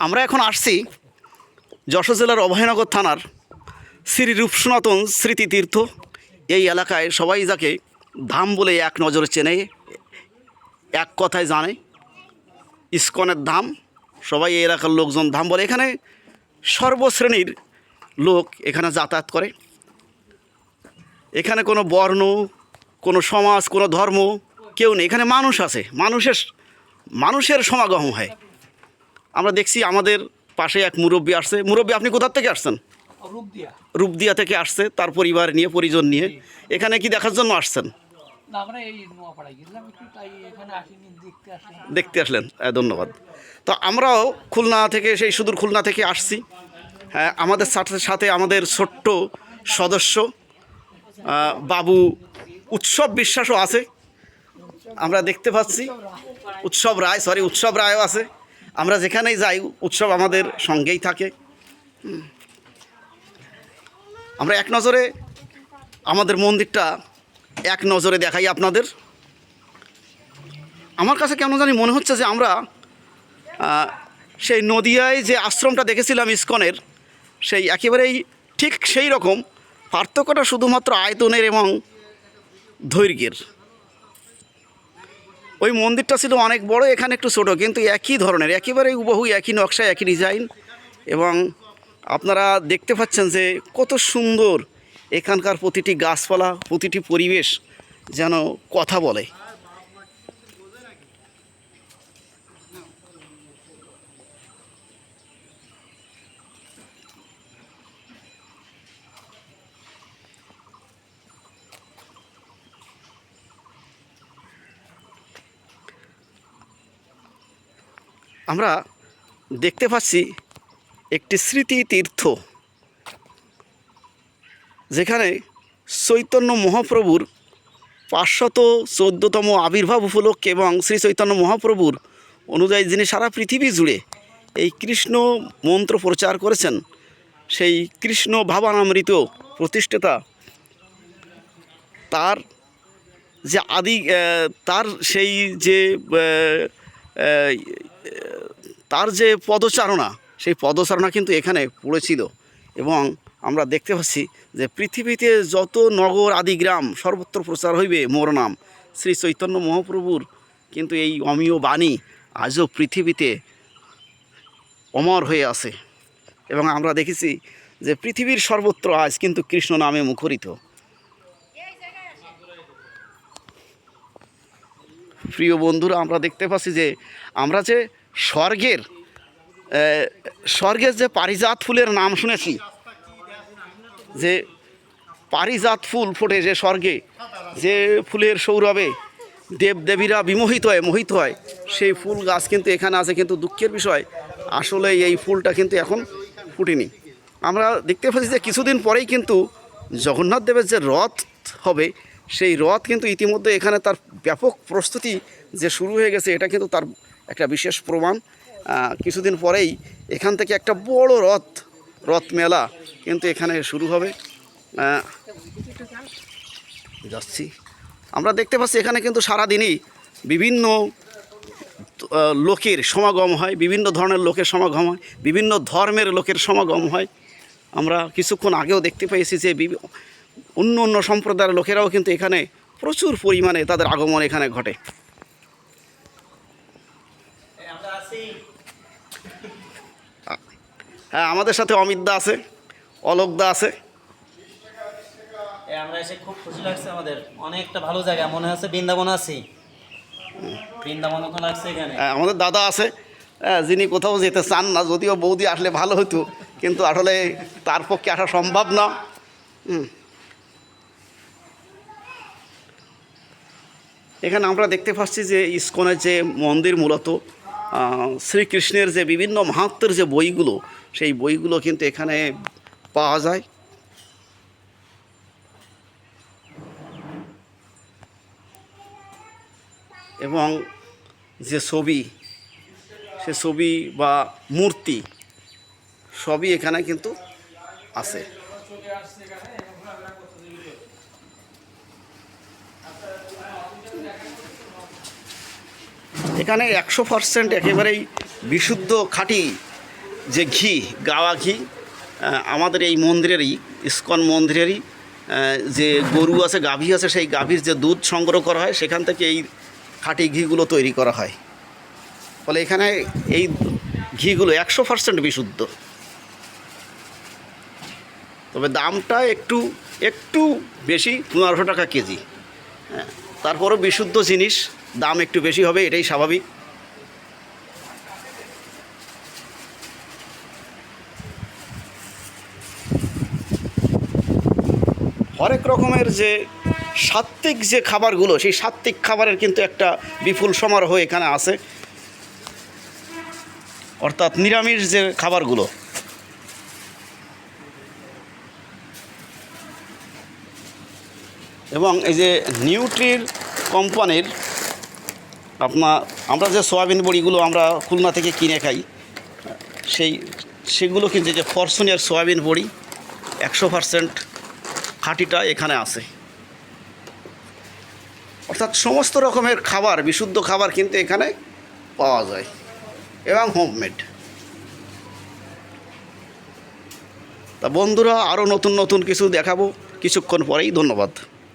আমরা এখন আসছি যশোর জেলার অভয়নগর থানার শ্রী রূপসনাতন স্মৃতিতীর্থ। এই এলাকায় সবাই যাকে ধাম বলে এক নজরে চেনে, এক কথায় জানে, ইস্কনের ধাম। সবাই এই এলাকার লোকজন ধাম বলে। এখানে সর্বশ্রেণীর লোক এখানে যাতায়াত করে। এখানে কোনো বর্ণ, কোনো সমাজ, কোনো ধর্ম কেউ নেই। এখানে মানুষ আছে, মানুষের সমাগম হয়। আমরা দেখছি আমাদের পাশে এক মুরব্বী আসছে। মুরব্বী, আপনি কোথা থেকে আসছেন? রূপদিয়া থেকে আসছে, তার পরিবার নিয়ে, পরিজন নিয়ে। এখানে কি দেখার জন্য আসছেন? দেখতে আসলেন, ধন্যবাদ। তো আমরাও খুলনা থেকে, সেই সুদূর খুলনা থেকে আসছি। হ্যাঁ, আমাদের সাথে সাথে আমাদের ছোট্ট সদস্য বাবু উৎসব বিশ্বাসও আছে, আমরা দেখতে পাচ্ছি। উৎসব রায়ও আছে। আমরা যেখানেই যাই উৎসব আমাদের সঙ্গেই থাকে। আমরা এক নজরে আমাদের মন্দিরটা এক নজরে দেখাই আপনাদের। আমার কাছে কেন জানি মনে হচ্ছে যে আমরা সেই নদিয়ায় যে আশ্রমটা দেখেছিলাম ইস্কনের, সেই একেবারেই ঠিক সেই রকম। পার্থক্যটা শুধুমাত্র আয়তনের এবং দৈর্ঘ্যের। ওই মন্দিরটা ছিল অনেক বড়, এখানে একটু ছোটো, কিন্তু একই ধরনের, একেবারেই হুবহু একই নকশা, একই ডিজাইন। এবং আপনারা দেখতে পাচ্ছেন যে কত সুন্দর এখানকার প্রতিটি গাছপালা, প্রতিটি পরিবেশ যেন কথা বলে। আমরা দেখতে পাচ্ছি একটি স্মৃতিতীর্থ, যেখানে চৈতন্য মহাপ্রভুর 514তম আবির্ভাব উপলক্ষে এবং শ্রী চৈতন্য মহাপ্রভুর অনুযায়ী যিনি সারা পৃথিবী জুড়ে এই কৃষ্ণ মন্ত্র প্রচার করেছেন, সেই কৃষ্ণ ভাবানামৃত প্রতিষ্ঠাতা, তার যে তার সেই যে তার যে পদচারণা, সেই পদচারণা কিন্তু এখানে পড়েছিল। এবং আমরা দেখতে পাচ্ছি যে পৃথিবীতে যত নগর আদি গ্রাম সর্বত্র প্রচার হইবে মোর নাম। শ্রী চৈতন্য মহাপ্রভুর কিন্তু এই অমীয় বাণী আজও পৃথিবীতে অমর হয়ে আছে। এবং আমরা দেখেছি যে পৃথিবীর সর্বত্র আজ কিন্তু কৃষ্ণ নামে মুখরিত। প্রিয় বন্ধুরা, আমরা দেখতে পাচ্ছি যে আমরা যে স্বর্গের যে পারিজাত ফুলের নাম শুনেছি, যে পারিজাত ফুল ফোটে যে স্বর্গে, যে ফুলের সৌরভে দেবদেবীরা মোহিত হয়, সেই ফুল গাছ কিন্তু এখানে আছে। কিন্তু দুঃখের বিষয়, আসলে এই ফুলটা কিন্তু এখন ফুটেনি। আমরা দেখতে পাচ্ছি যে কিছুদিন পরেই কিন্তু জগন্নাথ দেবের যে রথ হবে, সেই রথ কিন্তু ইতিমধ্যে এখানে তার ব্যাপক প্রস্তুতি যে শুরু হয়ে গেছে, এটা কিন্তু তার একটা বিশেষ প্রমাণ। কিছুদিন পরেই এখান থেকে একটা বড় রথ মেলা কিন্তু এখানে শুরু হবে। যাচ্ছি, আমরা দেখতে পাচ্ছি এখানে কিন্তু সারাদিনই বিভিন্ন লোকের সমাগম হয়, বিভিন্ন ধরনের লোকের সমাগম হয়, বিভিন্ন ধর্মের লোকের সমাগম হয়। আমরা কিছুক্ষণ আগেও দেখতে পেয়েছি যে অন্য সম্প্রদায়ের লোকেরাও কিন্তু এখানে প্রচুর পরিমাণে তাদের আগমন এখানে ঘটে। হ্যাঁ, আমাদের সাথে অমিত দা আছে, অলোক দা আছে। আমরা এসে খুব খুশি লাগছে, আমাদের অনেকটা ভালো জায়গা মনে হচ্ছে বৃন্দাবন আছি। বৃন্দাবন ওখানে লাগছে এখানে। আমাদের দাদা আছে, যিনি কোথাও যেতে চান না, যদিও বৌদি আসলে ভালো হতো, কিন্তু আসলে তার পক্ষে আসা সম্ভব না। এখানে আমরা দেখতে পাচ্ছি যে ইস্কনের যে মন্দির, মূলত শ্রীকৃষ্ণের যে বিভিন্ন মাহাত্ম্যের যে বইগুলো, সেই বইগুলো কিন্তু এখানে পাওয়া যায়। এবং যে ছবি, সে ছবি বা মূর্তি সবই এখানে কিন্তু আছে। এখানে 100% একেবারেই বিশুদ্ধ খাঁটি যে ঘি, গাওয়া ঘি, আমাদের এই মন্দিরেরই, ইস্কন মন্দিরেরই যে গরু আছে, গাভী আছে, সেই গাভীর যে দুধ সংগ্রহ করা হয় সেখান থেকে এই খাঁটি ঘিগুলো তৈরি করা হয়। ফলে এখানে এই ঘিগুলো 100% বিশুদ্ধ। তবে দামটা একটু বেশি, 1500 টাকা কেজি। হ্যাঁ, তারপরও বিশুদ্ধ জিনিস, দাম একটু বেশি হবে, এটাই স্বাভাবিক। হরেক রকমের যে সাত্ত্বিক যে খাবারগুলো, সেই সাত্ত্বিক খাবারের কিন্তু একটা বিপুল সমারোহ এখানে আছে, অর্থাৎ নিরামিষ যে খাবারগুলো। এবং এই যে নিউট্রির কোম্পানির আমরা যে সয়াবিন বড়িগুলো আমরা খুলনা থেকে কিনে খাই, সেগুলো কিন্তু যে ফরচুনের সয়াবিন বড়ি 100% খাঁটিটা এখানে আছে। অর্থাৎ সমস্ত রকমের খাবার, বিশুদ্ধ খাবার কিন্তু এখানে পাওয়া যায় এবং হোমমেড। তা বন্ধুরা, আরও নতুন নতুন কিছু দেখাবো কিছুক্ষণ পরেই। ধন্যবাদ।